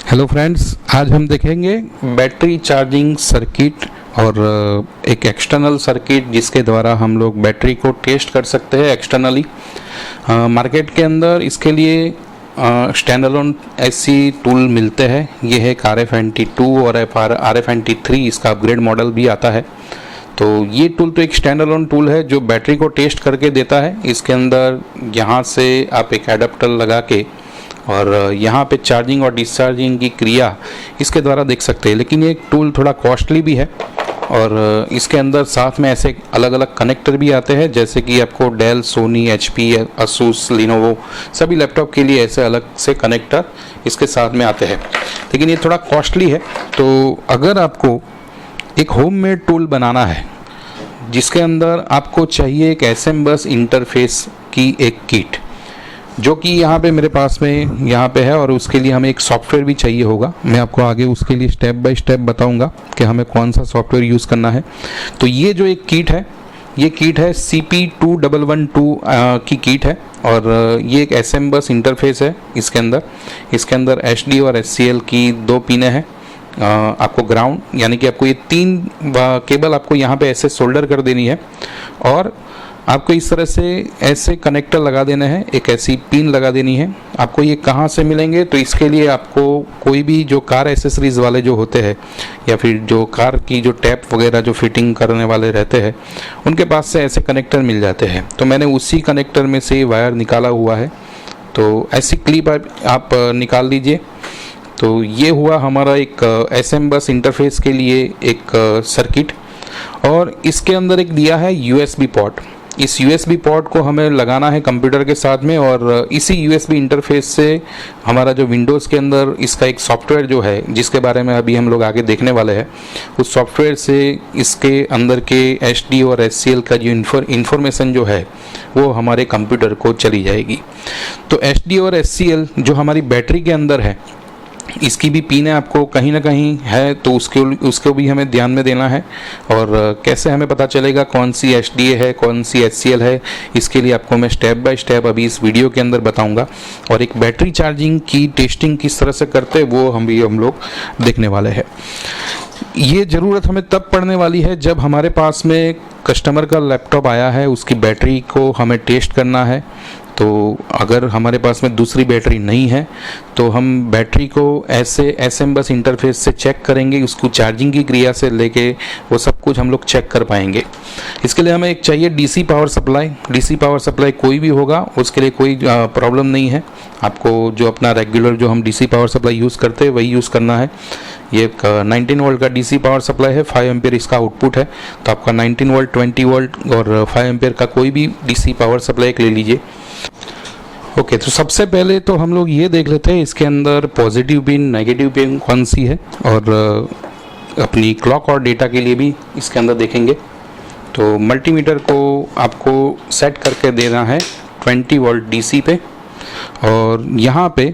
Hello friends, आज हम देखेंगे बैटरी चार्जिंग सर्किट और एक एक्सटर्नल सर्किट जिसके द्वारा हम लोग बैटरी को टेस्ट कर सकते हैं एक्सटर्नली। मार्केट के अंदर इसके लिए स्टैंड अलोन ऐसी टूल मिलते हैं। ये है RFNT2 और RFNT3, इसका अपग्रेड मॉडल भी आता है। तो ये टूल तो एक स्टैंड अलोन टूल है जो बैटरी को टेस्ट करके देता है। इसके अंदर यहाँ से आप एक एडाप्टर लगा के और यहाँ पे चार्जिंग और डिस्चार्जिंग की क्रिया इसके द्वारा देख सकते हैं। लेकिन ये टूल थोड़ा कॉस्टली भी है और इसके अंदर साथ में ऐसे अलग अलग कनेक्टर भी आते हैं, जैसे कि आपको Dell, Sony, HP, Asus, Lenovo सभी लैपटॉप के लिए ऐसे अलग से कनेक्टर इसके साथ में आते हैं। लेकिन ये थोड़ा कॉस्टली है। तो अगर आपको एक होममेड टूल बनाना है जिसके अंदर आपको चाहिए एक SM बस इंटरफेस की एक किट, जो कि यहाँ पे मेरे पास में यहाँ पे है, और उसके लिए हमें एक सॉफ्टवेयर भी चाहिए होगा। मैं आपको आगे उसके लिए स्टेप बाय स्टेप बताऊंगा कि हमें कौन सा सॉफ्टवेयर यूज़ करना है। तो ये जो एक किट है, ये किट है CP2112 की किट है और ये एक SM बस इंटरफेस है। इसके अंदर HD और SCL की 2 पिनें हैं। आपको ग्राउंड यानी कि आपको ये 3 केबल आपको यहाँ पे ऐसे सोल्डर कर देनी है और आपको इस तरह से ऐसे कनेक्टर लगा देने हैं, एक ऐसी पिन लगा देनी है। आपको ये कहाँ से मिलेंगे? तो इसके लिए आपको कोई भी जो कार एसेसरीज़ वाले जो होते हैं या फिर जो कार की जो टैप वगैरह जो फिटिंग करने वाले रहते हैं, उनके पास से ऐसे कनेक्टर मिल जाते हैं। तो मैंने उसी कनेक्टर में से वायर निकाला हुआ है। तो ऐसी क्लिप आप निकाल लीजिए। तो ये हुआ हमारा एक SM बस इंटरफेस के लिए एक सर्किट, और इसके अंदर एक दिया है USB पोर्ट। इस USB पोर्ट को हमें लगाना है कंप्यूटर के साथ में, और इसी USB इंटरफेस से हमारा जो विंडोज़ के अंदर इसका एक सॉफ्टवेयर जो है, जिसके बारे में अभी हम लोग आगे देखने वाले हैं, उस सॉफ्टवेयर से इसके अंदर के HD और SCL का जो इन्फॉर्मेशन जो है वो हमारे कंप्यूटर को चली जाएगी। तो HD और SCL जो हमारी बैटरी के अंदर है, इसकी भी पिन आपको कहीं ना कहीं है, तो उसको भी हमें ध्यान में देना है। और कैसे हमें पता चलेगा कौन सी HDA है, कौन सी SCL है, इसके लिए आपको मैं स्टेप बाय स्टेप अभी इस वीडियो के अंदर बताऊंगा। और एक बैटरी चार्जिंग की टेस्टिंग किस तरह से करते हैं वो हम लोग देखने वाले हैं। ये ज़रूरत हमें तब पड़ने वाली है जब हमारे पास में कस्टमर का लैपटॉप आया है, उसकी बैटरी को हमें टेस्ट करना है। तो अगर हमारे पास में दूसरी बैटरी नहीं है तो हम बैटरी को ऐसे SM बस इंटरफेस से चेक करेंगे, उसको चार्जिंग की क्रिया से लेके वो सब कुछ हम लोग चेक कर पाएंगे। इसके लिए हमें एक चाहिए DC power supply. DC power supply कोई भी होगा, उसके लिए कोई प्रॉब्लम नहीं है। आपको जो अपना रेगुलर जो हम DC पावर सप्लाई यूज़ करते हैं वही यूज़ करना है। ये एक 19 वोल्ट का DC पावर सप्लाई है, 5 एम्पियर इसका आउटपुट है। तो आपका 19 वोल्ट, 20 वोल्ट और 5 एम्पियर का कोई भी DC पावर सप्लाई ले लीजिए। ओके, तो सबसे पहले तो हम लोग ये देख लेते हैं इसके अंदर पॉजिटिव पिन, नेगेटिव पिन कौन सी है, और अपनी क्लॉक और डेटा के लिए भी इसके अंदर देखेंगे। तो मल्टीमीटर को आपको सेट करके देना है 20 वोल्ट DC पे, और यहाँ पे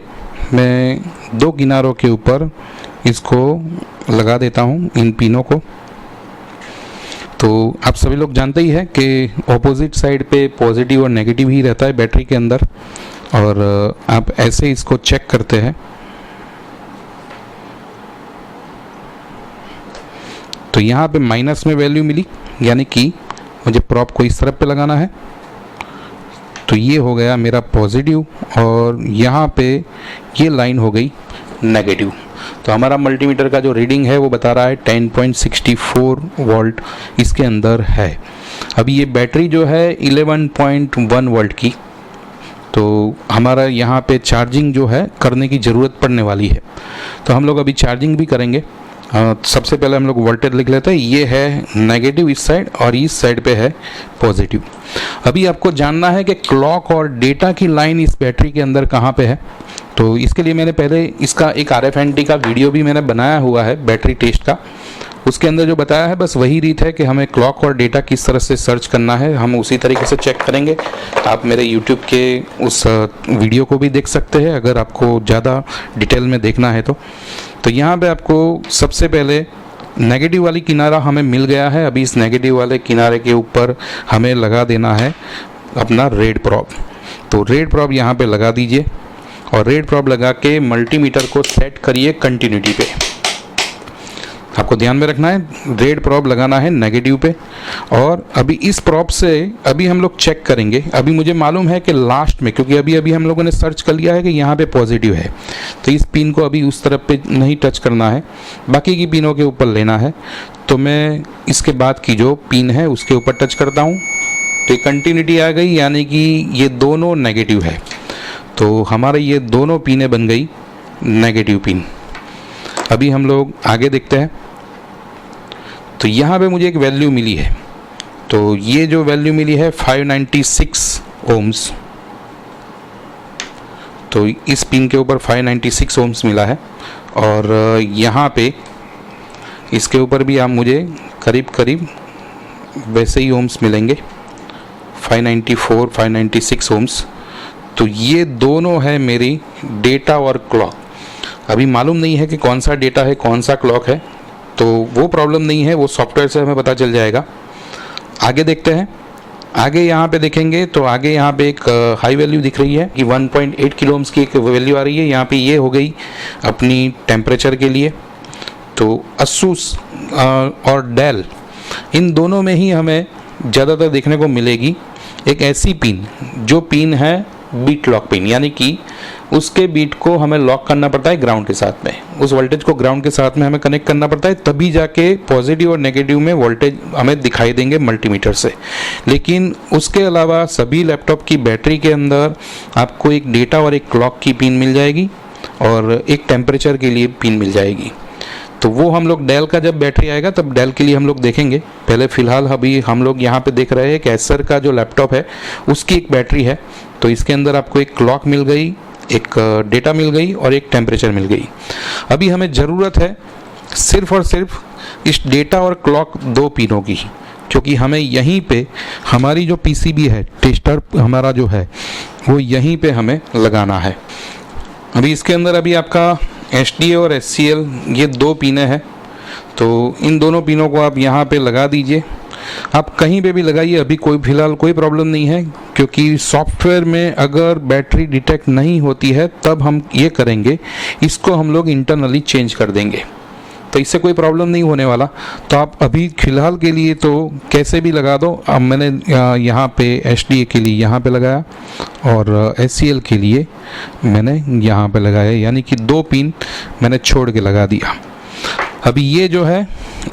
मैं 2 किनारों के ऊपर इसको लगा देता हूँ, इन पिनों को। तो आप सभी लोग जानते ही हैं कि ऑपोजिट साइड पे पॉजिटिव और नेगेटिव ही रहता है बैटरी के अंदर, और आप ऐसे इसको चेक करते हैं। तो यहाँ पे माइनस में वैल्यू मिली, यानी कि मुझे प्रॉप को इस तरफ पे लगाना है। तो ये हो गया मेरा पॉजिटिव, और यहाँ पे ये लाइन हो गई नेगेटिव। तो हमारा मल्टीमीटर का जो रीडिंग है वो बता रहा है 10.64 वोल्ट इसके अंदर है। अभी ये बैटरी जो है 11.1 वोल्ट की, तो हमारा यहाँ पे चार्जिंग जो है करने की ज़रूरत पड़ने वाली है। तो हम लोग अभी चार्जिंग भी करेंगे। सबसे पहले हम लोग वोल्टेज लिख लेते हैं। ये है नेगेटिव इस साइड और इस साइड पे है पॉजिटिव। अभी आपको जानना है कि क्लॉक और डेटा की लाइन इस बैटरी के अंदर कहाँ पे है। तो इसके लिए मैंने पहले इसका एक RFNT का वीडियो भी मैंने बनाया हुआ है बैटरी टेस्ट का। उसके अंदर जो बताया है बस वही रीत है कि हमें क्लॉक और डेटा किस तरह से सर्च करना है, हम उसी तरीके से चेक करेंगे। आप मेरे YouTube के उस वीडियो को भी देख सकते हैं अगर आपको ज़्यादा डिटेल में देखना है तो यहाँ पे आपको सबसे पहले नेगेटिव वाली किनारा हमें मिल गया है। अभी इस नेगेटिव वाले किनारे के ऊपर हमें लगा देना है अपना रेड प्रॉप। तो रेड प्रॉप यहाँ पे लगा दीजिए और रेड प्रॉब लगा के मल्टीमीटर को सेट करिए कंटिन्यूटी पे। आपको ध्यान में रखना है रेड प्रॉब लगाना है नेगेटिव पे। और अभी इस प्रॉब से अभी हम लोग चेक करेंगे। अभी मुझे मालूम है कि लास्ट में, क्योंकि अभी अभी हम लोगों ने सर्च कर लिया है कि यहाँ पे पॉजिटिव है, तो इस पिन को अभी उस तरफ पे नहीं टच करना है, बाकी की पिनों के ऊपर लेना है। तो मैं इसके बाद की जो पिन है उसके ऊपर टच करता हूँ, तो कंटिन्यूटी आ गई, यानी कि ये दोनों नेगेटिव है। तो हमारे ये दोनों पिनें बन गई नेगेटिव पिन। अभी हम लोग आगे देखते हैं। तो यहाँ पे मुझे एक वैल्यू मिली है, तो ये जो वैल्यू मिली है 596 ओम्स, तो इस पिन के ऊपर 596 ओम्स मिला है। और यहाँ पे इसके ऊपर भी आप मुझे करीब करीब वैसे ही ओम्स मिलेंगे, 594 596 ओम्स। तो ये दोनों है मेरी डेटा और क्लॉक। अभी मालूम नहीं है कि कौन सा डेटा है कौन सा क्लॉक है, तो वो प्रॉब्लम नहीं है, वो सॉफ्टवेयर से हमें पता चल जाएगा। आगे देखते हैं। आगे यहाँ पे देखेंगे तो आगे यहाँ पे एक हाई वैल्यू दिख रही है कि 1.8 किलो ओम्स की एक वैल्यू आ रही है। यहाँ पे ये हो गई अपनी टेम्परेचर के लिए। तो असूस और डेल, इन दोनों में ही हमें ज़्यादातर देखने को मिलेगी एक ऐसी पिन जो पिन है बीट लॉक पिन, यानी कि उसके बीट को हमें लॉक करना पड़ता है ग्राउंड के साथ में, उस वोल्टेज को ग्राउंड के साथ में हमें कनेक्ट करना पड़ता है, तभी जाके पॉजिटिव और नेगेटिव में वोल्टेज हमें दिखाई देंगे मल्टीमीटर से। लेकिन उसके अलावा सभी लैपटॉप की बैटरी के अंदर आपको एक डेटा और एक क्लॉक की पिन मिल जाएगी और एक टेम्परेचर के लिए पिन मिल जाएगी। तो वो हम लोग डेल का जब बैटरी आएगा तब डेल के लिए हम लोग देखेंगे। पहले फ़िलहाल अभी हम लोग यहाँ पे देख रहे हैं कि एसर का जो लैपटॉप है उसकी एक बैटरी है, तो इसके अंदर आपको एक क्लॉक मिल गई, एक डेटा मिल गई और एक टेम्परेचर मिल गई। अभी हमें ज़रूरत है सिर्फ और सिर्फ इस डेटा और क्लॉक दो पिनों की, क्योंकि हमें यहीं पे हमारी जो पीसीबी है, टेस्टर हमारा जो है वो यहीं पे हमें लगाना है। अभी इसके अंदर अभी आपका HDA और SCL ये दो पिनें हैं, तो इन दोनों पिनों को आप यहाँ पे लगा दीजिए। आप कहीं पे भी लगाइए, अभी कोई फ़िलहाल कोई प्रॉब्लम नहीं है, क्योंकि सॉफ्टवेयर में अगर बैटरी डिटेक्ट नहीं होती है तब हम ये करेंगे, इसको हम लोग इंटरनली चेंज कर देंगे, तो इससे कोई प्रॉब्लम नहीं होने वाला। तो आप अभी फ़िलहाल के लिए तो कैसे भी लगा दो। अब मैंने यहाँ पे HDA के लिए यहाँ पे लगाया और SCL के लिए मैंने यहाँ पे लगाया, यानी कि दो पिन मैंने छोड़ के लगा दिया। अभी ये जो है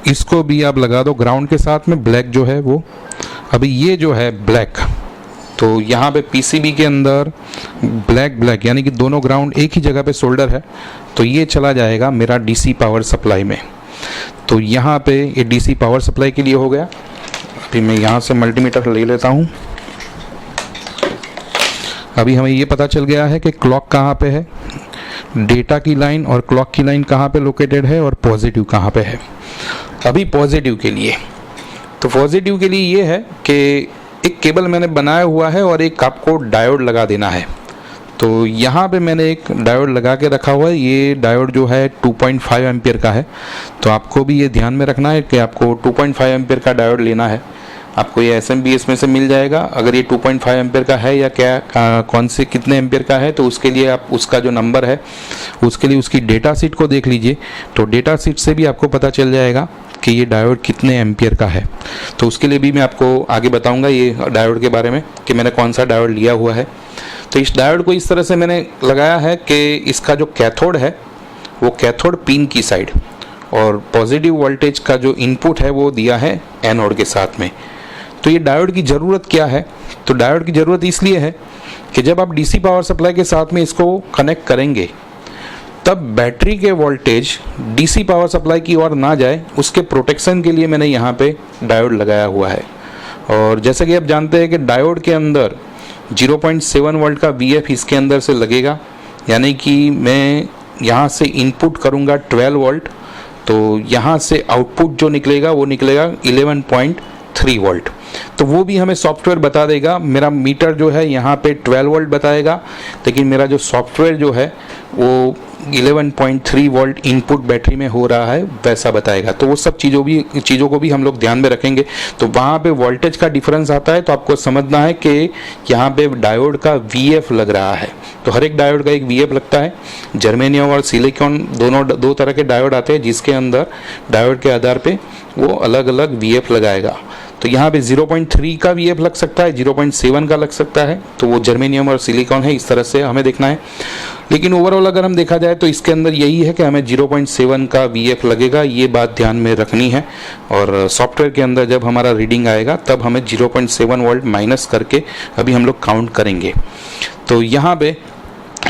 इसको भी आप लगा दो ग्राउंड के साथ में, ब्लैक जो है वो। अभी ये जो है ब्लैक, तो यहाँ पे पीसीबी के अंदर ब्लैक यानी कि दोनों ग्राउंड एक ही जगह पे सोल्डर है, तो ये चला जाएगा मेरा डीसी पावर सप्लाई में। तो यहाँ पे ये डीसी पावर सप्लाई के लिए हो गया। अभी मैं यहाँ से मल्टीमीटर ले लेता हूँ। अभी हमें ये पता चल गया है कि क्लॉक कहाँ पे है, डेटा की लाइन और क्लॉक की लाइन कहाँ पे लोकेटेड है और पॉजिटिव कहाँ पे है। अभी पॉजिटिव के लिए, तो पॉजिटिव के लिए ये है कि एक केबल मैंने बनाया हुआ है और एक आपको डायोड लगा देना है। तो यहाँ पे मैंने एक डायोड लगा के रखा हुआ है। ये डायोड जो है 2.5 एम्पियर का है, तो आपको भी ये ध्यान में रखना है कि आपको 2.5 एम्पियर का डायोड लेना है। आपको ये SMBS में से मिल जाएगा। अगर ये 2.5 एम्पियर का है या क्या कौन से कितने एम्पियर का है, तो उसके लिए आप उसका जो नंबर है उसके लिए उसकी डेटा शीट को देख लीजिए। तो डेटा शीट से भी आपको पता चल जाएगा कि ये डायोड कितने एम्पियर का है। तो उसके लिए भी मैं आपको आगे बताऊंगा ये डायोड के बारे में कि मैंने कौन सा डायोड लिया हुआ है। तो इस डायोड को इस तरह से मैंने लगाया है कि इसका जो कैथोड है वो कैथोड पिन की साइड, और पॉजिटिव वोल्टेज का जो इनपुट है वो दिया है एनोड के साथ में। तो ये डायोड की ज़रूरत क्या है, तो डायोड की ज़रूरत इसलिए है कि जब आप डीसी पावर सप्लाई के साथ में इसको कनेक्ट करेंगे तब बैटरी के वोल्टेज डीसी पावर सप्लाई की ओर ना जाए, उसके प्रोटेक्शन के लिए मैंने यहाँ पे डायोड लगाया हुआ है। और जैसे कि आप जानते हैं कि डायोड के अंदर 0.7 वोल्ट का VF इसके अंदर से लगेगा, यानी कि मैं यहाँ से इनपुट करूँगा 12 वोल्ट, तो यहाँ से आउटपुट जो निकलेगा वो निकलेगा 11.3 वोल्ट। तो वो भी हमें सॉफ्टवेयर बता देगा। मेरा मीटर जो है यहाँ पे 12 वोल्ट बताएगा, लेकिन मेरा जो सॉफ्टवेयर जो है वो 11.3 वोल्ट इनपुट बैटरी में हो रहा है वैसा बताएगा। तो वो सब चीज़ों को भी हम लोग ध्यान में रखेंगे। तो वहाँ पे वोल्टेज का डिफरेंस आता है, तो आपको समझना है कि यहाँ पे डायोड का VF लग रहा है। तो हर एक डायोड का एक VF लगता है। जर्मेनियम और सिलिकॉन दोनों दो तरह के डायोड आते हैं, जिसके अंदर डायोड के आधार पे वो अलग अलग VF लगाएगा। तो यहाँ पे 0.3 का VF लग सकता है, 0.7 का लग सकता है। तो वो जर्मेनियम और सिलिकॉन है, इस तरह से हमें देखना है। लेकिन ओवरऑल अगर हम देखा जाए तो इसके अंदर यही है कि हमें 0.7 का VF लगेगा, ये बात ध्यान में रखनी है। और सॉफ्टवेयर के अंदर जब हमारा रीडिंग आएगा तब हमें 0.7 वोल्ट माइनस करके अभी हम लोग काउंट करेंगे। तो यहाँ पे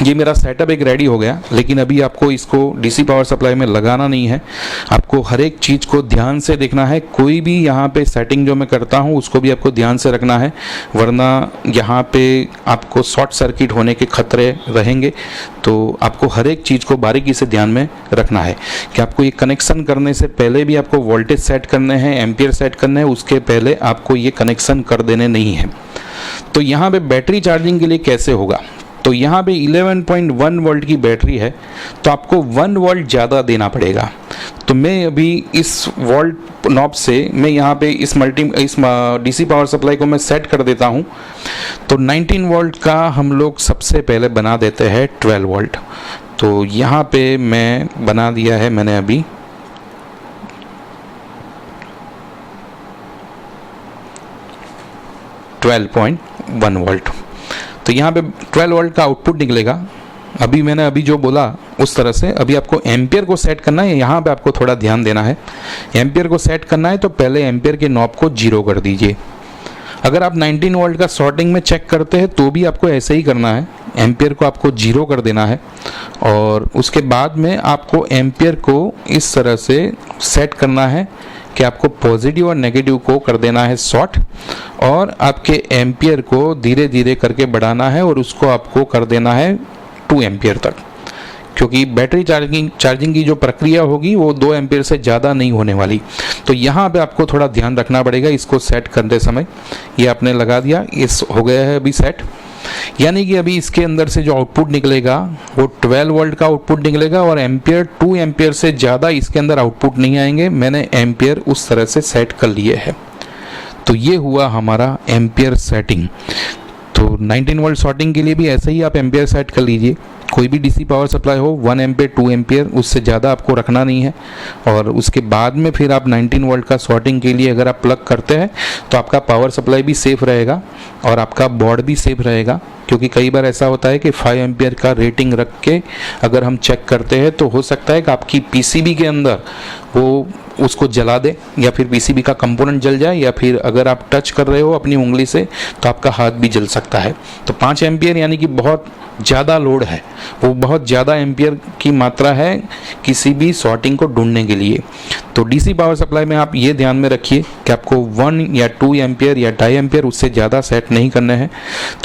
ये मेरा सेटअप एक रेडी हो गया, लेकिन अभी आपको इसको डीसी पावर सप्लाई में लगाना नहीं है। आपको हर एक चीज़ को ध्यान से देखना है। कोई भी यहाँ पे सेटिंग जो मैं करता हूँ उसको भी आपको ध्यान से रखना है, वरना यहाँ पे आपको शॉर्ट सर्किट होने के खतरे रहेंगे। तो आपको हर एक चीज़ को बारीकी से ध्यान में रखना है कि आपको ये कनेक्शन करने से पहले भी आपको वोल्टेज सेट करने हैं, एम्पियर सेट करने हैं, उसके पहले आपको ये कनेक्शन कर देने नहीं है। तो यहाँ पे बैटरी चार्जिंग के लिए कैसे होगा, तो यहाँ पे 11.1 वोल्ट की बैटरी है, तो आपको 1 वोल्ट ज़्यादा देना पड़ेगा। तो मैं अभी इस वोल्ट नॉब से मैं यहाँ पे इस डीसी पावर सप्लाई को मैं सेट कर देता हूँ। तो 19 वोल्ट का हम लोग सबसे पहले बना देते हैं 12 वोल्ट। तो यहाँ पे मैं बना दिया है मैंने अभी 12.1 वोल्ट। तो यहाँ पे 12 वोल्ट का आउटपुट निकलेगा। अभी जो बोला उस तरह से अभी आपको एम्पियर को सेट करना है। यहाँ पे आपको थोड़ा ध्यान देना है। एम्पियर को सेट करना है तो पहले एम्पियर के नॉब को 0 कर दीजिए। अगर आप 19 वोल्ट का शॉर्टिंग में चेक करते हैं तो भी आपको ऐसे ही करना है। एम्पियर को आपको 0 कर देना है और उसके बाद में आपको एम्पियर को इस तरह से सेट करना है कि आपको पॉजिटिव और नेगेटिव को कर देना है शॉर्ट, और आपके एम्पियर को धीरे धीरे करके बढ़ाना है और उसको आपको कर देना है 2 एम्पियर तक, क्योंकि बैटरी चार्जिंग की जो प्रक्रिया होगी वो 2 एम्पियर से ज़्यादा नहीं होने वाली। तो यहाँ पे आपको थोड़ा ध्यान रखना पड़ेगा इसको सेट करते समय। ये आपने लगा दिया, इस हो गया है अभी सेट। यानी कि अभी इसके अंदर से जो आउटपुट निकलेगा वो 12 वोल्ट का आउटपुट निकलेगा और एम्पियर 2 एम्पियर से ज़्यादा इसके अंदर आउटपुट नहीं आएंगे। मैंने एम्पियर उस तरह से सेट कर लिए है। तो ये हुआ हमारा एम्पियर सेटिंग। तो 19 वोल्ट शॉर्टिंग के लिए भी ऐसे ही आप एम्पियर सेट कर लीजिए। कोई भी डीसी पावर सप्लाई हो 1 एम्पियर 2 एम्पियर उससे ज़्यादा आपको रखना नहीं है। और उसके बाद में फिर आप 19 वोल्ट का शॉर्टिंग के लिए अगर आप प्लग करते हैं तो आपका पावर सप्लाई भी सेफ रहेगा और आपका बोर्ड भी सेफ रहेगा। क्योंकि कई बार ऐसा होता है कि 5 एम्पियर का रेटिंग रख के अगर हम चेक करते हैं तो हो सकता है कि आपकी पीसीबी के अंदर वो उसको जला दे, या फिर पीसीबी का कंपोनेंट जल जाए, या फिर अगर आप टच कर रहे हो अपनी उंगली से तो आपका हाथ भी जल सकता है। तो 5 एम्पियर यानी कि बहुत ज़्यादा लोड है, वो बहुत ज़्यादा एम्पियर की मात्रा है किसी भी शॉर्टिंग को ढूंढने के लिए। तो डीसी पावर सप्लाई में आप ये ध्यान में रखिए कि आपको 1 या 2 एम्पियर या 2.5 एम्पियर उससे ज़्यादा सेट नहीं करने हैं।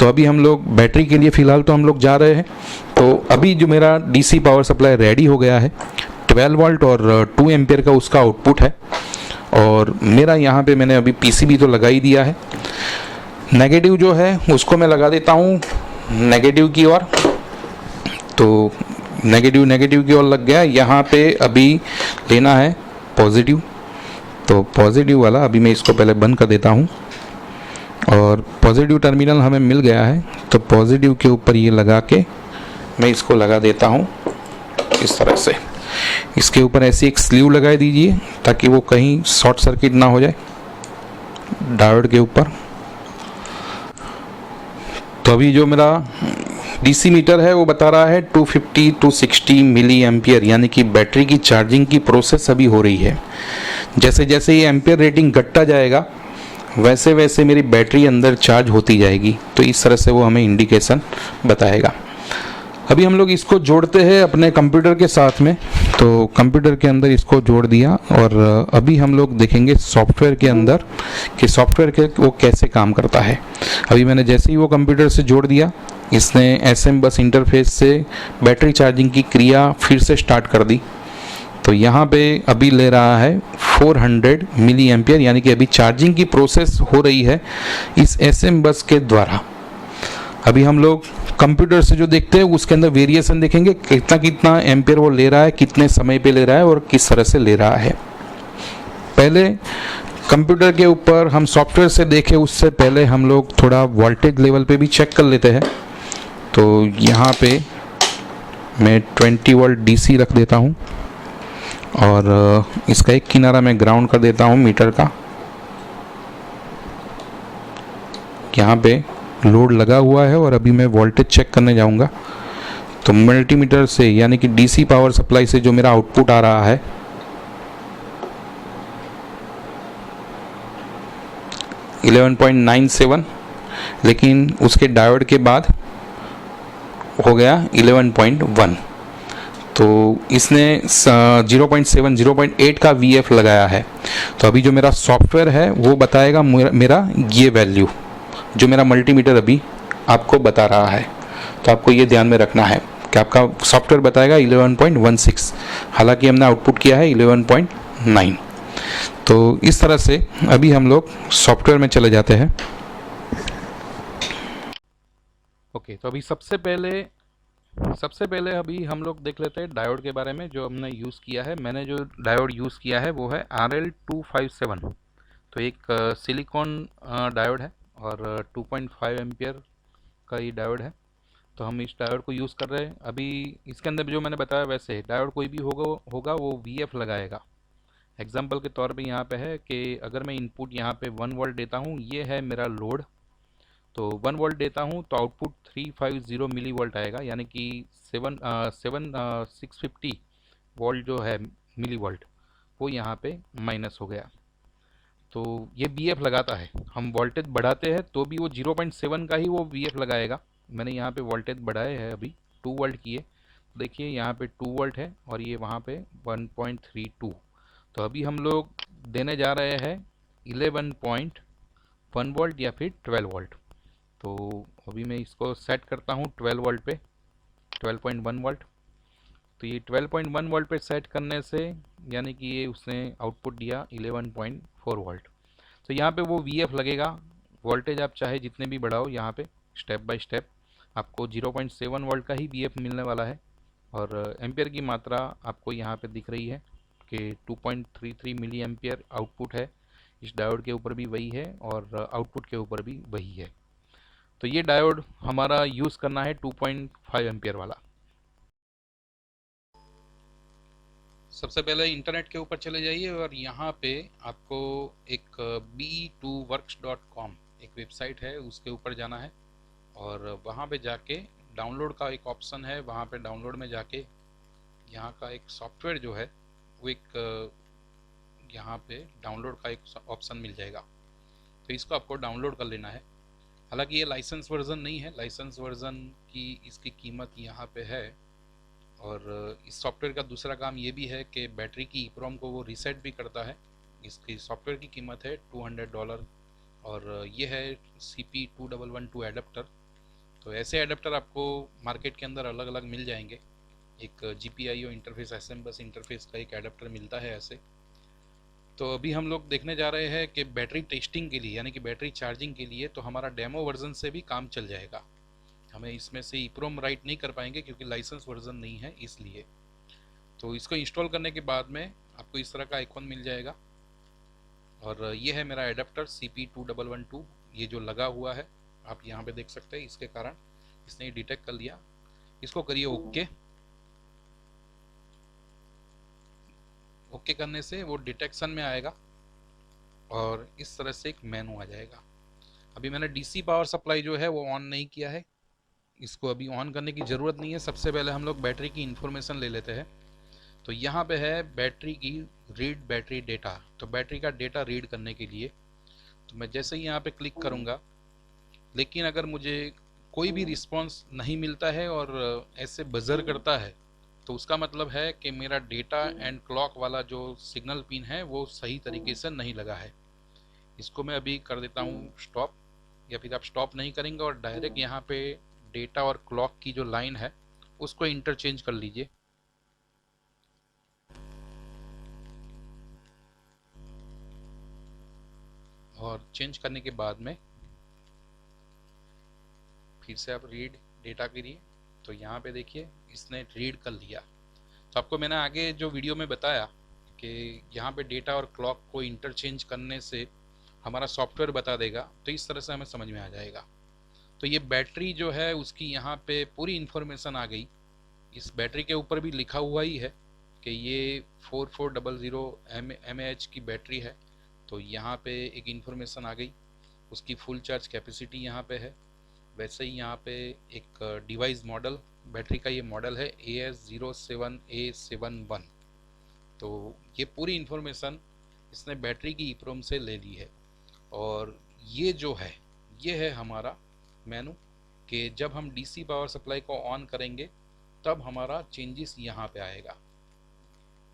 तो अभी हम लोग बैटरी के लिए फ़िलहाल तो हम लोग जा रहे हैं। तो अभी जो मेरा डीसी पावर सप्लाई रेडी हो गया है, 12 वोल्ट और 2 एम्पियर का उसका आउटपुट है। और मेरा यहाँ पे मैंने अभी पीसीबी तो लगा ही दिया है। नेगेटिव जो है उसको मैं लगा देता हूँ नेगेटिव की ओर। तो नेगेटिव की ओर लग गया। यहाँ पे अभी लेना है पॉजिटिव। तो पॉजिटिव वाला अभी मैं इसको पहले बंद कर देता हूँ और पॉजिटिव टर्मिनल हमें मिल गया है। तो पॉजिटिव के ऊपर ये लगा के मैं इसको लगा देता हूँ इस तरह से। इसके ऊपर ऐसी एक स्लीव लगा दीजिए ताकि वो कहीं शॉर्ट सर्किट ना हो जाए डायोड के ऊपर। तो अभी जो मेरा डीसी मीटर है वो बता रहा है 250 to 60 मिली एम्पियर, यानी कि बैटरी की चार्जिंग की प्रोसेस अभी हो रही है। जैसे जैसे ये एम्पियर रेटिंग घटता जाएगा वैसे वैसे मेरी बैटरी अंदर चार्ज होती जाएगी। तो इस तरह से वो हमें इंडिकेशन बताएगा। अभी हम लोग इसको जोड़ते हैं अपने कंप्यूटर के साथ में। तो कंप्यूटर के अंदर इसको जोड़ दिया और अभी हम लोग देखेंगे सॉफ्टवेयर के अंदर कि सॉफ्टवेयर के वो कैसे काम करता है। अभी मैंने जैसे ही वो कंप्यूटर से जोड़ दिया, इसने एसएम बस इंटरफेस से बैटरी चार्जिंग की क्रिया फिर से स्टार्ट कर दी। तो यहाँ पे अभी ले रहा है 400 मिली एम्पियर, यानी कि अभी चार्जिंग की प्रोसेस हो रही है इस एसएम बस के द्वारा। अभी हम लोग कंप्यूटर से जो देखते हैं उसके अंदर वेरिएशन देखेंगे, कितना कितना एम्पियर वो ले रहा है, कितने समय पे ले रहा है और किस तरह से ले रहा है। पहले कंप्यूटर के ऊपर हम सॉफ्टवेयर से देखें उससे पहले हम लोग थोड़ा वोल्टेज लेवल पे भी चेक कर लेते हैं। तो यहाँ पे मैं 20 वोल्ट डीसी रख देता हूँ और इसका एक किनारा मैं ग्राउंड कर देता हूँ मीटर का। यहाँ पे लोड लगा हुआ है और अभी मैं वोल्टेज चेक करने जाऊँगा। तो मल्टीमीटर से यानी कि डीसी पावर सप्लाई से जो मेरा आउटपुट आ रहा है 11.97, लेकिन उसके डायोड के बाद हो गया 11.1। तो इसने 0.7 0.8 का VF लगाया है। तो अभी जो मेरा सॉफ्टवेयर है वो बताएगा मेरा ये वैल्यू जो मेरा मल्टीमीटर अभी आपको बता रहा है। तो आपको ये ध्यान में रखना है कि आपका सॉफ्टवेयर बताएगा 11.16, हालांकि हमने आउटपुट किया है 11.9। तो इस तरह से अभी हम लोग सॉफ्टवेयर में चले जाते हैं। ओके, तो अभी सबसे पहले अभी हम लोग देख लेते हैं डायोड के बारे में जो हमने यूज़ किया है। मैंने जो डायोड यूज़ किया है वो है RL257। तो एक सिलिकॉन डायोड है और 2.5 एम्पियर का ये डायोड है। तो हम इस डायोड को यूज़ कर रहे हैं। अभी इसके अंदर जो मैंने बताया वैसे डायोड कोई भी होगा वो VF लगाएगा। एग्जाम्पल के तौर पे यहाँ पे है कि अगर मैं इनपुट यहाँ पे 1 वोल्ट देता हूँ, ये है मेरा लोड। तो 1 वोल्ट देता हूँ तो आउटपुट 350 मिली वोल्ट आएगा, यानी कि 650 वोल्ट जो है मिली वोल्ट वो यहाँ पे माइनस हो गया। तो ये VF लगाता है। हम वोल्टेज बढ़ाते हैं तो भी वो 0.7 का ही वो VF लगाएगा। मैंने यहाँ पे वोल्टेज बढ़ाए है अभी 2 वोल्ट किए, देखिए यहाँ पे 2 वोल्ट है और ये वहाँ पे 1.32। तो अभी हम लोग देने जा रहे हैं 11.1 वोल्ट या फिर 12 वोल्ट। तो अभी मैं इसको सेट करता हूँ 12 वोल्ट पे, 12.1 वोल्ट। तो ये 12.1 वोल्ट पे सेट करने से यानी कि ये उसने आउटपुट दिया 11.4 वोल्ट। तो यहाँ पे वो VF लगेगा। वोल्टेज आप चाहे जितने भी बढ़ाओ, यहाँ पे स्टेप बाय स्टेप आपको 0.7 वोल्ट का ही VF मिलने वाला है। और एम्पियर की मात्रा आपको यहाँ पे दिख रही है कि 2.33 मिली एम्पियर आउटपुट है। इस डायोड के ऊपर भी वही है और आउटपुट के ऊपर भी वही है। तो ये डायोड हमारा यूज़ करना है 2.5 एम्पियर वाला। सबसे पहले इंटरनेट के ऊपर चले जाइए और यहाँ पे आपको एक b2works.com एक वेबसाइट है, उसके ऊपर जाना है और वहाँ पे जाके डाउनलोड का एक ऑप्शन है। वहाँ पे डाउनलोड में जाके यहाँ का एक सॉफ्टवेयर जो है वो एक यहाँ पे डाउनलोड का एक ऑप्शन मिल जाएगा। तो इसको आपको डाउनलोड कर लेना है। हालांकि ये लाइसेंस वर्जन नहीं है, लाइसेंस वर्जन की इसकी कीमत यहाँ पे है। और इस सॉफ्टवेयर का दूसरा काम ये भी है कि बैटरी की EEPROM को वो रीसेट भी करता है। इसकी सॉफ्टवेयर की कीमत है $200 और ये है CP2112 एडाप्टर। तो ऐसे एडाप्टर आपको मार्केट के अंदर अलग अलग मिल जाएंगे। एक GPIO इंटरफेस, SM बस इंटरफेस का एक एडाप्टर मिलता है ऐसे। तो अभी हम लोग देखने जा रहे हैं कि बैटरी टेस्टिंग के लिए यानी कि बैटरी चार्जिंग के लिए तो हमारा डेमो वर्जन से भी काम चल जाएगा। हमें इसमें से EEPROM राइट नहीं कर पाएंगे क्योंकि लाइसेंस वर्जन नहीं है इसलिए। तो इसको इंस्टॉल करने के बाद में आपको इस तरह का आइकॉन मिल जाएगा और ये है मेरा एडाप्टर CP2112। ये जो लगा हुआ है आप यहाँ पे देख सकते हैं, इसके कारण इसने डिटेक्ट कर लिया। इसको करिए ओके। ओके करने से वो डिटेक्शन में आएगा और इस तरह से एक मेनू आ जाएगा। अभी मैंने DC पावर सप्लाई जो है वो ऑन नहीं किया है, इसको अभी ऑन करने की ज़रूरत नहीं है। सबसे पहले हम लोग बैटरी की इन्फॉर्मेशन ले लेते हैं। तो यहाँ पे है बैटरी की रीड बैटरी डेटा। तो बैटरी का डेटा रीड करने के लिए तो मैं जैसे ही यहाँ पे क्लिक करूँगा, लेकिन अगर मुझे कोई भी रिस्पांस नहीं मिलता है और ऐसे बजर करता है तो उसका मतलब है कि मेरा डेटा एंड क्लॉक वाला जो सिग्नल पिन है वो सही तरीके से नहीं लगा है। इसको मैं अभी कर देता हूँ स्टॉप, या फिर आप स्टॉप नहीं करेंगे और डायरेक्ट यहाँ पे डेटा और क्लॉक की जो लाइन है उसको इंटरचेंज कर लीजिए। और चेंज करने के बाद में फिर से आप रीड डेटा के लिए। तो यहाँ पे देखिए इसने रीड कर लिया। तो आपको मैंने आगे जो वीडियो में बताया कि यहाँ पे डेटा और क्लॉक को इंटरचेंज करने से हमारा सॉफ्टवेयर बता देगा, तो इस तरह से हमें समझ में आ जाएगा। तो ये बैटरी जो है उसकी यहाँ पे पूरी इन्फॉर्मेशन आ गई। इस बैटरी के ऊपर भी लिखा हुआ ही है कि ये 4400 mAh की बैटरी है। तो यहाँ पे एक इन्फॉर्मेशन आ गई। उसकी फुल चार्ज कैपेसिटी यहाँ पे है। वैसे ही यहाँ पे एक डिवाइस मॉडल, बैटरी का ये मॉडल है AS07A71। तो ये पूरी इन्फॉर्मेशन इसने बैटरी की ईप्रोम से ले ली है। और ये जो है ये है हमारा मेनू कि जब हम डीसी पावर सप्लाई को ऑन करेंगे तब हमारा चेंजेस यहाँ पे आएगा।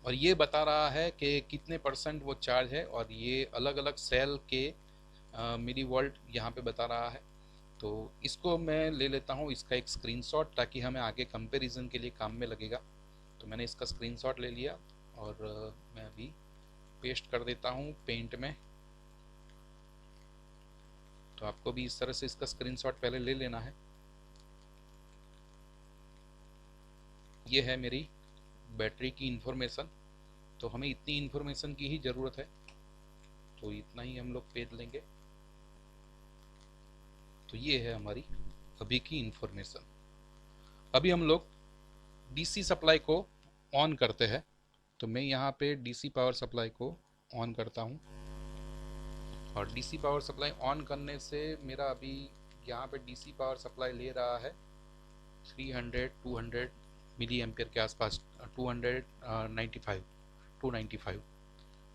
और ये बता रहा है कि कितने % वो चार्ज है, और ये अलग अलग सेल के मिली वोल्ट यहाँ पे बता रहा है। तो इसको मैं ले लेता हूँ इसका एक स्क्रीनशॉट, ताकि हमें आगे कंपैरिजन के लिए काम में लगेगा। तो मैंने इसका स्क्रीनशॉट ले लिया और मैं अभी पेस्ट कर देता हूँ पेंट में। तो आपको भी इस तरह से इसका स्क्रीनशॉट पहले ले लेना है। ये है मेरी बैटरी की इन्फॉर्मेशन। तो हमें इतनी इन्फॉर्मेशन की ही ज़रूरत है, तो इतना ही हम लोग पेज लेंगे। तो ये है हमारी अभी की इन्फॉर्मेशन। अभी हम लोग डीसी सप्लाई को ऑन करते हैं। तो मैं यहाँ पे डीसी पावर सप्लाई को ऑन करता हूँ, और डीसी पावर सप्लाई ऑन करने से मेरा अभी यहाँ पे डीसी पावर सप्लाई ले रहा है 200 मिली एम्पियर के आसपास, 295।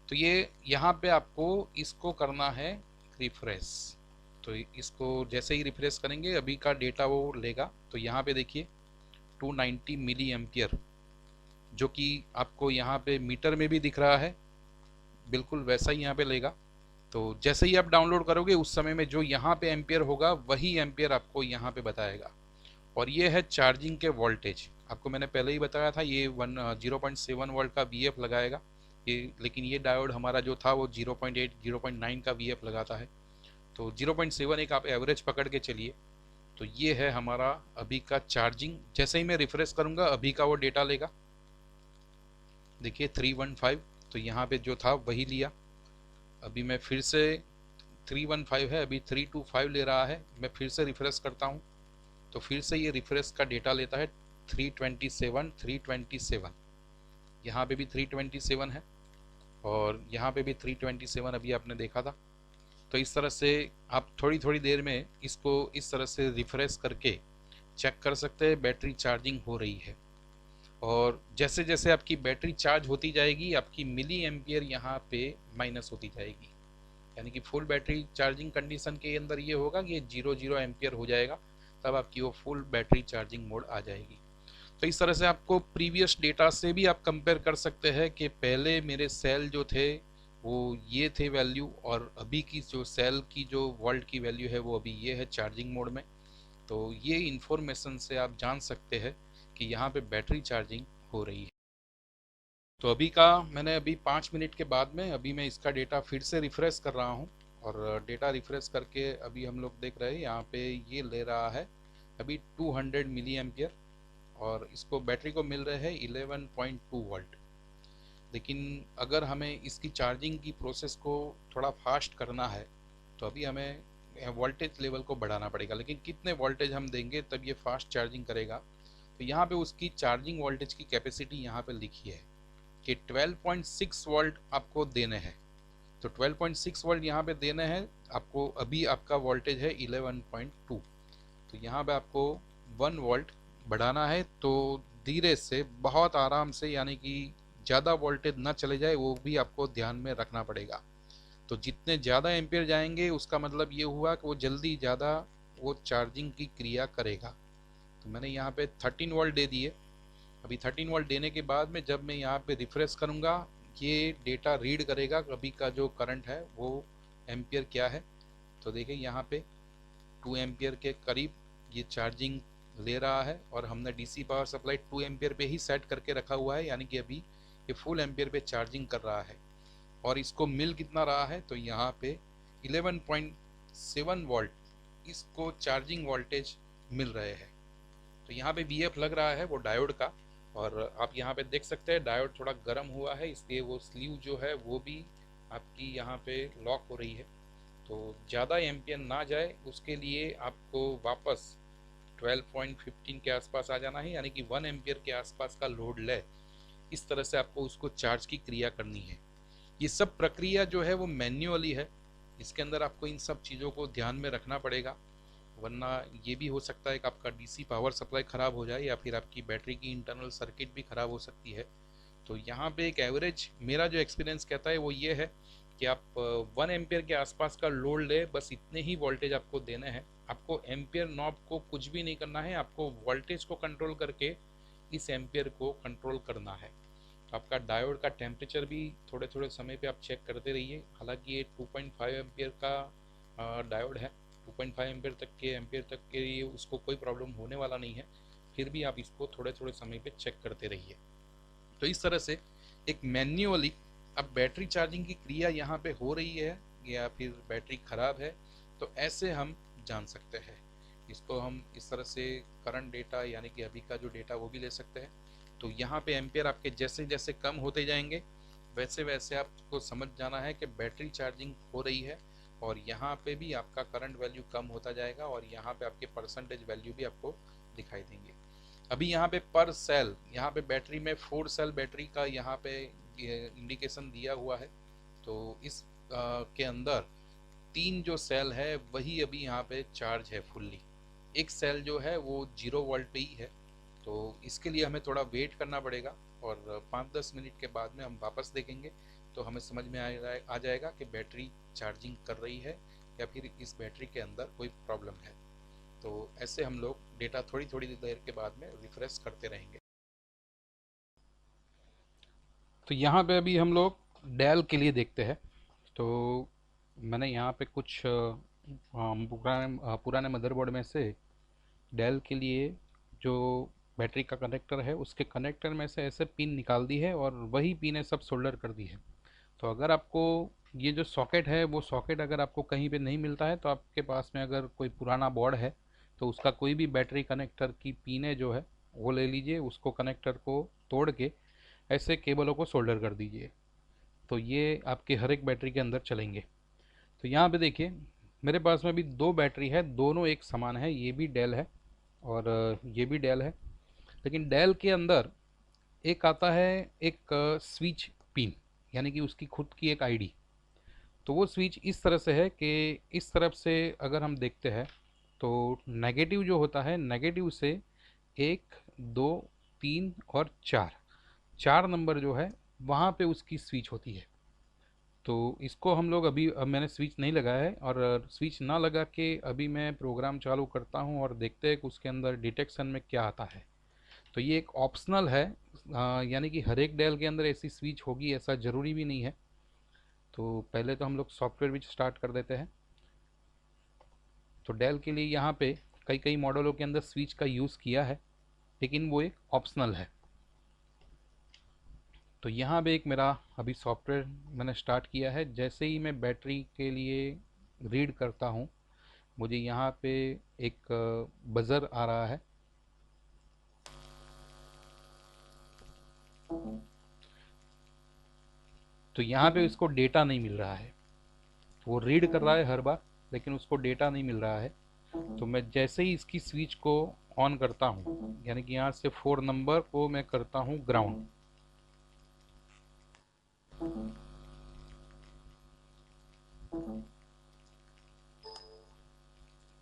तो ये यहाँ पे आपको इसको करना है रिफ्रेश। तो इसको जैसे ही रिफ्रेश करेंगे अभी का डेटा वो लेगा। तो यहाँ पे देखिए 290 मिली एम्पियर, जो कि आपको यहाँ पे मीटर में भी दिख रहा है, बिल्कुल वैसा ही यहाँ पे लेगा। तो जैसे ही आप डाउनलोड करोगे उस समय में जो यहाँ पे एम्पियर होगा वही एम्पियर आपको यहाँ पे बताएगा। और ये है चार्जिंग के वोल्टेज। आपको मैंने पहले ही बताया था ये 0.7 वोल्ट का VF लगाएगा ये, लेकिन ये डायोड हमारा जो था वो 0.8 0.9 का VF लगाता है। तो 0.7 एक आप एवरेज पकड़ के चलिए। तो ये है हमारा अभी का चार्जिंग। जैसे ही मैं रिफ्रेश करूँगा अभी का वो डेटा लेगा। देखिए 315, तो यहाँ पे जो था वही लिया। अभी मैं फिर से 315 है, अभी 325 ले रहा है। मैं फिर से रिफ्रेश करता हूँ तो फिर से ये रिफ्रेश का डेटा लेता है 327। यहाँ पे भी 327 है, और यहाँ पे भी 327 अभी आपने देखा था। तो इस तरह से आप थोड़ी थोड़ी देर में इसको इस तरह से रिफ्रेश करके चेक कर सकते हैं बैटरी चार्जिंग हो रही है। और जैसे जैसे आपकी बैटरी चार्ज होती जाएगी आपकी मिली एम्पियर यहाँ पे माइनस होती जाएगी, यानी कि फुल बैटरी चार्जिंग कंडीशन के अंदर ये होगा कि 0 एम्पियर हो जाएगा, तब आपकी वो फुल बैटरी चार्जिंग मोड आ जाएगी। तो इस तरह से आपको प्रीवियस डेटा से भी आप कंपेयर कर सकते हैं कि पहले मेरे सेल जो थे वो ये थे वैल्यू, और अभी की जो सेल की जो वोल्ट की वैल्यू है वो अभी ये है चार्जिंग मोड में। तो ये इन्फॉर्मेशन से आप जान सकते हैं कि यहाँ पे बैटरी चार्जिंग हो रही है। तो अभी का मैंने अभी 5 मिनट के बाद में अभी मैं इसका डेटा फिर से रिफ़्रेश कर रहा हूँ, और डेटा रिफ़्रेश करके अभी हम लोग देख रहे हैं यहाँ पे ये ले रहा है अभी 200 मिली एम्पियर, और इसको बैटरी को मिल रहे हैं 11.2 वोल्ट। लेकिन अगर हमें इसकी चार्जिंग की प्रोसेस को थोड़ा फास्ट करना है तो अभी हमें वोल्टेज लेवल को बढ़ाना पड़ेगा। लेकिन कितने वोल्टेज हम देंगे तब ये फास्ट चार्जिंग करेगा? तो यहाँ पे उसकी चार्जिंग वोल्टेज की कैपेसिटी यहाँ पे लिखी है कि 12.6 वोल्ट आपको देने हैं। तो 12.6 वोल्ट यहाँ पे देने हैं आपको। अभी आपका वोल्टेज है 11.2, तो यहाँ पे आपको 1 वोल्ट बढ़ाना है। तो धीरे से बहुत आराम से, यानी कि ज़्यादा वोल्टेज ना चले जाए वो भी आपको ध्यान में रखना पड़ेगा। तो जितने ज़्यादा एम्पियर जाएंगे उसका मतलब ये हुआ कि वो जल्दी ज़्यादा वो चार्जिंग की क्रिया करेगा। तो मैंने यहाँ पे 13 वोल्ट दे दिए। अभी 13 वोल्ट देने के बाद में जब मैं यहाँ पे रिफ्रेश करूँगा ये डेटा रीड करेगा अभी का जो करंट है वो एम्पियर क्या है। तो देखिए यहाँ पे 2 एम्पियर के करीब ये चार्जिंग ले रहा है, और हमने डीसी पावर सप्लाई 2 एम्पियर पे ही सेट करके रखा हुआ है, यानी कि अभी ये फुल एम्पियर पे चार्जिंग कर रहा है। और इसको मिल कितना रहा है? तो यहाँ पे 11.7 वोल्ट इसको चार्जिंग वोल्टेज मिल रहे हैं। तो यहाँ पे VF लग रहा है वो डायोड का, और आप यहाँ पे देख सकते हैं डायोड थोड़ा गर्म हुआ है, इसलिए वो स्लीव जो है वो भी आपकी यहाँ पे लॉक हो रही है। तो ज़्यादा एम्पियर ना जाए उसके लिए आपको वापस 12.15 के आसपास आ जाना है, यानी कि 1 एम्पियर के आसपास का लोड ले, इस तरह से आपको उसको चार्ज की क्रिया करनी है। ये सब प्रक्रिया जो है वो मैन्युअली है, इसके अंदर आपको इन सब चीज़ों को ध्यान में रखना पड़ेगा, वरना ये भी हो सकता है कि आपका DC पावर सप्लाई ख़राब हो जाए या फिर आपकी बैटरी की इंटरनल सर्किट भी ख़राब हो सकती है। तो यहाँ पे एक एवरेज मेरा जो एक्सपीरियंस कहता है वो ये है कि आप 1 एम्पियर के आसपास का लोड ले, बस इतने ही वोल्टेज आपको देने हैं। आपको एम्पियर नॉब को कुछ भी नहीं करना है, आपको वोल्टेज को कंट्रोल करके इस एम्पियर को कंट्रोल करना है। आपका डायोड का टेम्परेचर भी थोड़े थोड़े समय पे आप चेक करते रहिए। हालांकि ये 2.5 एम्पियर का डायोड है, 2.5 एम्पियर तक के लिए उसको कोई प्रॉब्लम होने वाला नहीं है, फिर भी आप इसको थोड़े थोड़े समय पे चेक करते रहिए। तो इस तरह से एक मैन्युअली अब बैटरी चार्जिंग की क्रिया यहाँ पे हो रही है या फिर बैटरी ख़राब है, तो ऐसे हम जान सकते हैं। इसको हम इस तरह से करंट डेटा यानी कि अभी का जो डेटा वो भी ले सकते हैं। तो यहाँ पे एम्पियर आपके जैसे जैसे कम होते जाएंगे वैसे वैसे आपको समझ जाना है कि बैटरी चार्जिंग हो रही है, और यहाँ पे भी आपका करंट वैल्यू कम होता जाएगा और यहाँ पे आपके परसेंटेज वैल्यू भी आपको दिखाई देंगे। अभी यहाँ पे पर सेल, यहाँ पे बैटरी में 4 सेल बैटरी का यहाँ पे इंडिकेशन दिया हुआ है। तो इस के अंदर 3 जो सेल है वही अभी यहाँ पे चार्ज है फुल्ली, एक सेल जो है वो 0 वोल्ट पे ही है। तो इसके लिए हमें थोड़ा वेट करना पड़ेगा और 5-10 मिनट के बाद में हम वापस देखेंगे तो हमें समझ में आ जाएगा कि बैटरी चार्जिंग कर रही है या फिर इस बैटरी के अंदर कोई प्रॉब्लम है। तो ऐसे हम लोग डेटा थोड़ी थोड़ी देर के बाद में रिफ्रेश करते रहेंगे। तो यहाँ पे अभी हम लोग डेल के लिए देखते हैं। तो मैंने यहाँ पे कुछ पुराने मदरबोर्ड में से डेल के लिए जो बैटरी का कनेक्टर है उसके कनेक्टर में से ऐसे पिन निकाल दी है और वही पिन सब सोल्डर कर दी है। तो अगर आपको ये जो सॉकेट है वो सॉकेट अगर आपको कहीं पे नहीं मिलता है तो आपके पास में अगर कोई पुराना बोर्ड है तो उसका कोई भी बैटरी कनेक्टर की पिने जो है वो ले लीजिए, उसको कनेक्टर को तोड़ के ऐसे केबलों को सोल्डर कर दीजिए। तो ये आपके हर एक बैटरी के अंदर चलेंगे। तो यहाँ पे देखिए मेरे पास में अभी 2 बैटरी है, दोनों एक समान है, ये भी डेल है और ये भी डेल है। लेकिन डेल के अंदर एक आता है एक स्विच पिन, यानी कि उसकी खुद की एक आईडी। तो वो स्विच इस तरह से है कि इस तरफ से अगर हम देखते हैं तो नेगेटिव जो होता है, नेगेटिव से 1 2 3 और 4 4 नंबर जो है वहाँ पे उसकी स्विच होती है। तो इसको हम लोग अभी, अब मैंने स्विच नहीं लगाया है और स्विच ना लगा के अभी मैं प्रोग्राम चालू करता हूँ और देखते हैं कि उसके अंदर डिटेक्शन में क्या आता है। तो ये एक ऑप्शनल है, यानी कि हर एक डेल के अंदर ऐसी स्विच होगी ऐसा ज़रूरी भी नहीं है। तो पहले तो हम लोग सॉफ्टवेयर भी स्टार्ट कर देते हैं। तो डेल के लिए यहाँ पे कई कई मॉडलों के अंदर स्विच का यूज़ किया है लेकिन वो एक ऑप्शनल है। तो यहाँ पे एक मेरा अभी सॉफ्टवेयर मैंने स्टार्ट किया है। जैसे ही मैं बैटरी के लिए रीड करता हूँ मुझे यहाँ पे एक बज़र आ रहा है। तो यहाँ पे इसको डेटा नहीं मिल रहा है, वो रीड कर रहा है हर बार लेकिन उसको डेटा नहीं मिल रहा है। तो मैं जैसे ही इसकी स्विच को ऑन करता हूँ, यानी कि यहाँ से 4 नंबर को मैं करता हूँ ग्राउंड,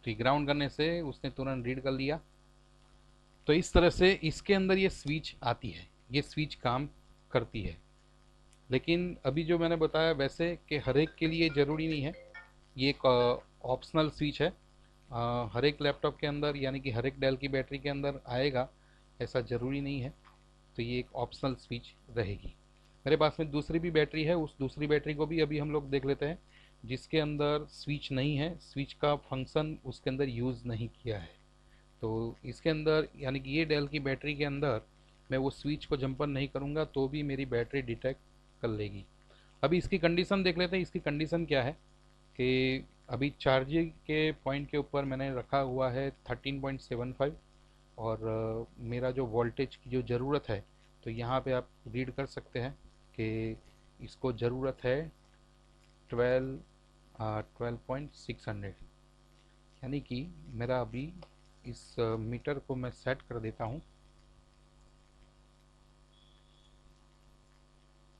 तो ग्राउंड करने से उसने तुरंत रीड कर लिया। तो इस तरह से इसके अंदर ये स्विच आती है, ये स्विच काम करती है। लेकिन अभी जो मैंने बताया वैसे कि हर एक के लिए ज़रूरी नहीं है, ये एक ऑप्शनल स्विच है। हर एक लैपटॉप के अंदर यानी कि हर एक डेल की बैटरी के अंदर आएगा ऐसा ज़रूरी नहीं है। तो ये एक ऑप्शनल स्विच रहेगी। मेरे पास में दूसरी भी बैटरी है, उस दूसरी बैटरी को भी अभी हम लोग देख लेते हैं जिसके अंदर स्विच नहीं है, स्विच का फंक्शन उसके अंदर यूज़ नहीं किया है। तो इसके अंदर यानी कि ये डेल की बैटरी के अंदर मैं वो स्विच को जंपर नहीं करूँगा तो भी मेरी बैटरी डिटेक्ट कर लेगी। अभी इसकी कंडीशन देख लेते हैं। इसकी कंडीशन क्या है कि अभी चार्जिंग के पॉइंट के ऊपर मैंने रखा हुआ है 13.75 और मेरा जो वोल्टेज की जो ज़रूरत है, तो यहाँ पे आप रीड कर सकते हैं कि इसको ज़रूरत है 12.600, यानी कि मेरा अभी इस मीटर को मैं सेट कर देता हूँ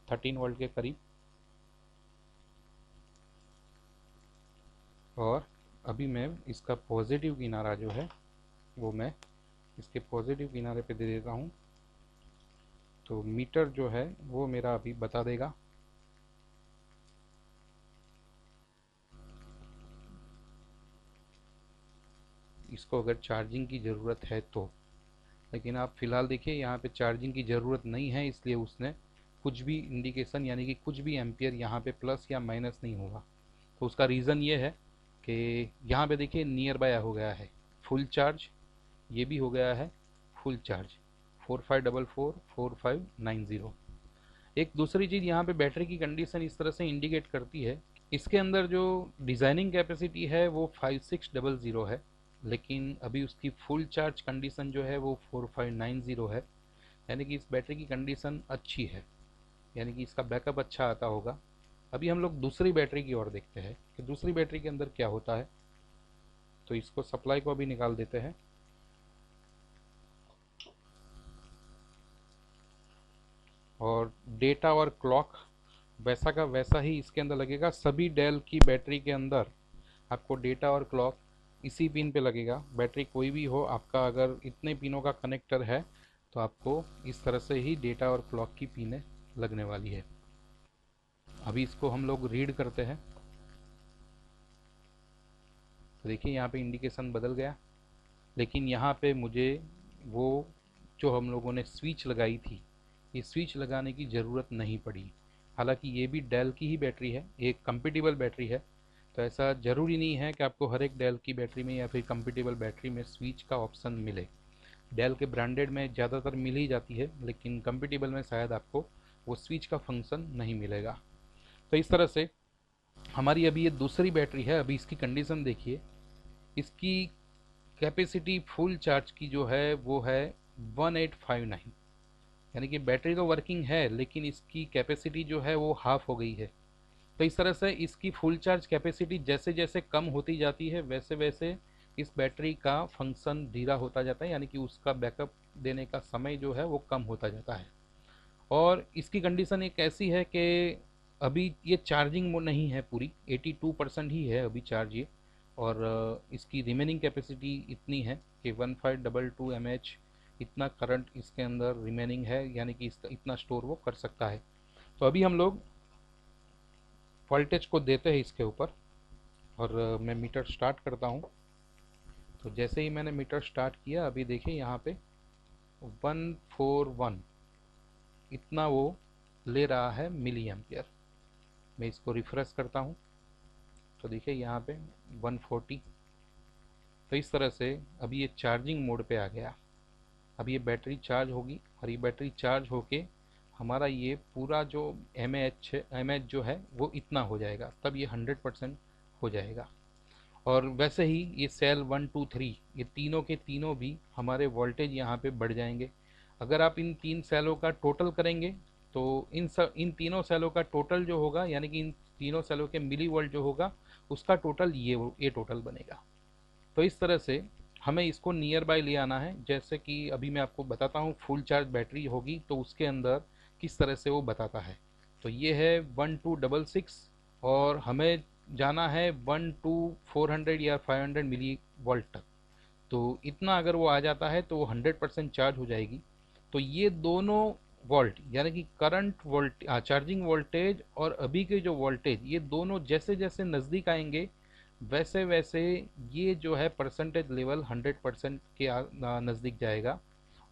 13 वोल्ट के करीब। और अभी मैं इसका पॉजिटिव किनारा जो है वो मैं इसके पॉजिटिव किनारे पे दे देता हूँ, तो मीटर जो है वो मेरा अभी बता देगा। इसको अगर चार्जिंग की ज़रूरत है तो, लेकिन आप फ़िलहाल देखिए यहाँ पे चार्जिंग की ज़रूरत नहीं है, इसलिए उसने कुछ भी इंडिकेशन यानी कि कुछ भी एम्पियर यहाँ पे प्लस या माइनस नहीं होगा। तो उसका रीज़न ये है कि यहाँ पे देखिए नियर बाय हो गया है फुल चार्ज, ये भी हो गया है फुल चार्ज 45444590। एक दूसरी चीज़ यहाँ पे बैटरी की कंडीशन इस तरह से इंडिकेट करती है, इसके अंदर जो डिज़ाइनिंग कैपेसिटी है वो 5600 है, लेकिन अभी उसकी फुल चार्ज कंडीशन जो है वो 4590 है, यानी कि इस बैटरी की कंडीशन अच्छी है, यानी कि इसका बैकअप अच्छा आता होगा। अभी हम लोग दूसरी बैटरी की ओर देखते हैं कि दूसरी बैटरी के अंदर क्या होता है। तो इसको सप्लाई को अभी निकाल देते हैं, और डेटा और क्लॉक वैसा का वैसा ही इसके अंदर लगेगा। सभी डेल की बैटरी के अंदर आपको डेटा और क्लॉक इसी पिन पे लगेगा। बैटरी कोई भी हो आपका, अगर इतने पिनों का कनेक्टर है तो आपको इस तरह से ही डेटा और क्लॉक की पिनें लगने वाली है। अभी इसको हम लोग रीड करते हैं, तो देखिए यहाँ पे इंडिकेशन बदल गया, लेकिन यहाँ पे मुझे वो जो हम लोगों ने स्विच लगाई थी, ये स्विच लगाने की ज़रूरत नहीं पड़ी। हालांकि ये भी डेल की ही बैटरी है, एक कंपेटिबल बैटरी है, तो ऐसा ज़रूरी नहीं है कि आपको हर एक डेल की बैटरी में या फिर कंपेटिबल बैटरी में स्विच का ऑप्शन मिले। डेल के ब्रांडेड में ज़्यादातर मिल ही जाती है, लेकिन कंपेटिबल में शायद आपको वो स्विच का फंक्शन नहीं मिलेगा। तो इस तरह से हमारी अभी ये दूसरी बैटरी है। अभी इसकी कंडीशन देखिए, इसकी कैपेसिटी फुल चार्ज की जो है वो है 1859, यानी कि बैटरी तो वर्किंग है लेकिन इसकी कैपेसिटी जो है वो हाफ हो गई है। तो इस तरह से इसकी फुल चार्ज कैपेसिटी जैसे जैसे कम होती जाती है वैसे वैसे इस बैटरी का फंक्शन धीरा होता जाता है, यानी कि उसका बैकअप देने का समय जो है वो कम होता जाता है। और इसकी कंडीशन एक ऐसी है कि अभी ये चार्जिंग मोड नहीं है, पूरी 82% ही है अभी चार्ज ये। और इसकी रिमेनिंग कैपेसिटी इतनी है कि 1522 mAh इतना करंट इसके अंदर रिमेनिंग है, यानी कि इसका इतना स्टोर वो कर सकता है। तो अभी हम लोग वोल्टेज को देते हैं इसके ऊपर, और मैं मीटर स्टार्ट करता हूँ। तो जैसे ही मैंने मीटर स्टार्ट किया, अभी देखिए यहाँ पे 141 इतना वो ले रहा है मिली एम्पियर। मैं इसको रिफ्रेश करता हूँ तो देखिए यहाँ पे 140। तो इस तरह से अभी ये चार्जिंग मोड पे आ गया। अब ये बैटरी चार्ज होगी, और ये बैटरी चार्ज होके हमारा ये पूरा जो एम एच जो है वो इतना हो जाएगा, तब ये 100% हो जाएगा। और वैसे ही ये सेल 1 2 3 ये तीनों के तीनों भी हमारे वोल्टेज यहाँ पे बढ़ जाएंगे। अगर आप इन तीन सेलों का टोटल करेंगे तो इन तीनों सेलों का टोटल जो होगा, यानी कि इन तीनों सेलों के मिली वोल्ट जो होगा उसका टोटल ये टोटल बनेगा। तो इस तरह से हमें इसको नियर बाय ले आना है। जैसे कि अभी मैं आपको बताता हूँ फुल चार्ज बैटरी होगी तो उसके अंदर किस तरह से वो बताता है। तो ये है 1266, और हमें जाना है 1 to 400 या 500 मिली वोल्ट तक। तो इतना अगर वो आ जाता है तो वो 100% चार्ज हो जाएगी। तो ये दोनों वोल्ट, यानी कि करंट वोल्ट चार्जिंग वोल्टेज और अभी के जो वोल्टेज, ये दोनों जैसे जैसे नज़दीक आएंगे वैसे वैसे ये जो है परसेंटेज लेवल 100% के नज़दीक जाएगा,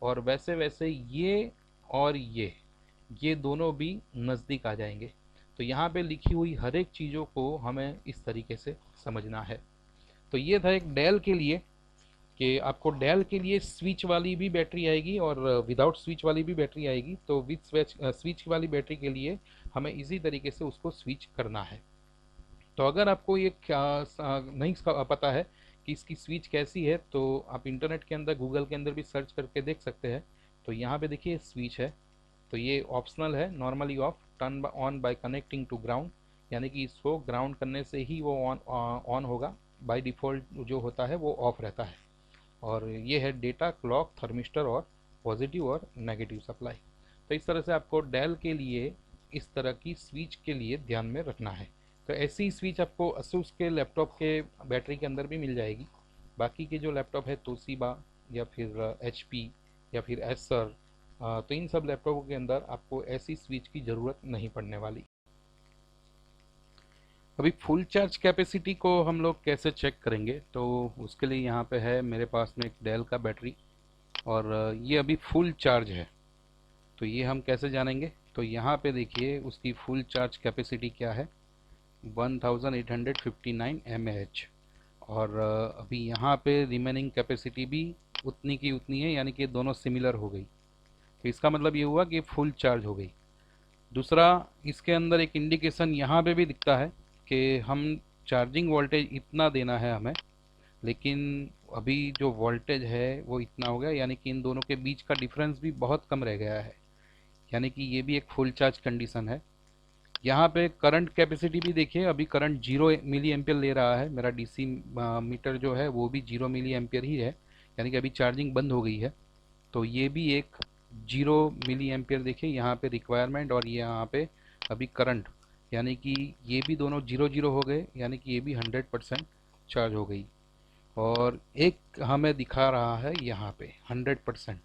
और वैसे वैसे ये और ये दोनों भी नज़दीक आ जाएंगे। तो यहाँ पे लिखी हुई हर एक चीज़ों को हमें इस तरीके से समझना है। तो ये था एक डेल के लिए, कि आपको डेल के लिए स्विच वाली भी बैटरी आएगी और विदाउट स्विच वाली भी बैटरी आएगी। तो विथ स्विच वाली बैटरी के लिए हमें इसी तरीके से उसको स्विच करना है। तो अगर आपको ये क्या नहीं पता है कि इसकी स्विच कैसी है, तो आप इंटरनेट के अंदर गूगल के अंदर भी सर्च करके देख सकते हैं। तो यहाँ पे देखिए स्विच है, तो ये ऑप्शनल है, normally off, turn on by connecting to ground, यानी कि इसको ग्राउंड करने से ही वो ऑन होगा। बाय डिफ़ॉल्ट जो होता है वो ऑफ रहता है। और ये है डेटा, क्लॉक, थर्मिस्टर और पॉजिटिव और नेगेटिव सप्लाई। तो इस तरह से आपको डेल के लिए इस तरह की स्विच के लिए ध्यान में रखना है। तो ऐसी स्विच आपको असूस के लैपटॉप के बैटरी के अंदर भी मिल जाएगी। बाकी के जो लैपटॉप है तोशिबा या फिर एचपी या फिर एसर, तो इन सब लैपटॉपों के अंदर आपको ऐसी स्विच की ज़रूरत नहीं पड़ने वाली। अभी फुल चार्ज कैपेसिटी को हम लोग कैसे चेक करेंगे, तो उसके लिए यहाँ पे है मेरे पास में एक डेल का बैटरी, और ये अभी फुल चार्ज है। तो ये हम कैसे जानेंगे, तो यहाँ पे देखिए उसकी फुल चार्ज कैपेसिटी क्या है, 1859 mAh। और अभी यहाँ पे रिमेनिंग कैपेसिटी भी उतनी की उतनी है, यानी कि दोनों सिमिलर हो गई। तो इसका मतलब ये हुआ कि फुल चार्ज हो गई। दूसरा, इसके अंदर एक इंडिकेशन यहाँ पे भी दिखता है कि हम चार्जिंग वोल्टेज इतना देना है हमें, लेकिन अभी जो वोल्टेज है वो इतना हो गया, यानी कि इन दोनों के बीच का डिफरेंस भी बहुत कम रह गया है, यानी कि ये भी एक फुल चार्ज कंडीशन है। यहाँ पे करंट कैपेसिटी भी देखिए, अभी करंट 0 मिली एम्पियर ले रहा है, मेरा डीसी मीटर जो है वो भी 0 मिली एम्पियर ही है, यानी कि अभी चार्जिंग बंद हो गई है। तो ये भी एक 0 मिली एम्पियर देखिए यहाँ पे रिक्वायरमेंट, और ये यहाँ पे अभी करंट, यानी कि ये भी दोनों 0 0 हो गए, यानी कि ये भी 100% चार्ज हो गई। और एक हमें दिखा रहा है यहाँ पे 100%,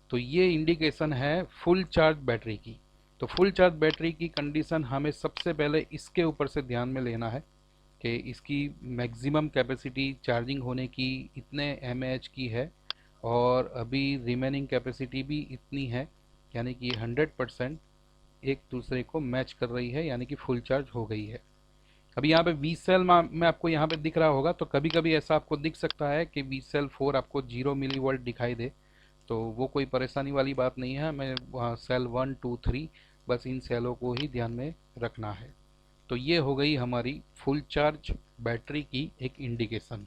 तो ये इंडिकेशन है फुल चार्ज बैटरी की। तो फुल चार्ज बैटरी की कंडीशन हमें सबसे पहले इसके ऊपर से ध्यान में लेना है कि इसकी मैक्सिमम कैपेसिटी चार्जिंग होने की इतने mAh की है, और अभी रिमेनिंग कैपेसिटी भी इतनी है, यानी कि 100% एक दूसरे को मैच कर रही है, यानी कि फुल चार्ज हो गई है। अभी यहाँ पे वी सेल में आपको यहाँ पे दिख रहा होगा, तो कभी कभी ऐसा आपको दिख सकता है कि वी सेल 4 आपको 0 मिली वोल्ट दिखाई दे, तो वो कोई परेशानी वाली बात नहीं है। हमें वहाँ सेल 1 2 3 बस इन सेलों को ही ध्यान में रखना है। तो ये हो गई हमारी फुल चार्ज बैटरी की एक इंडिकेशन।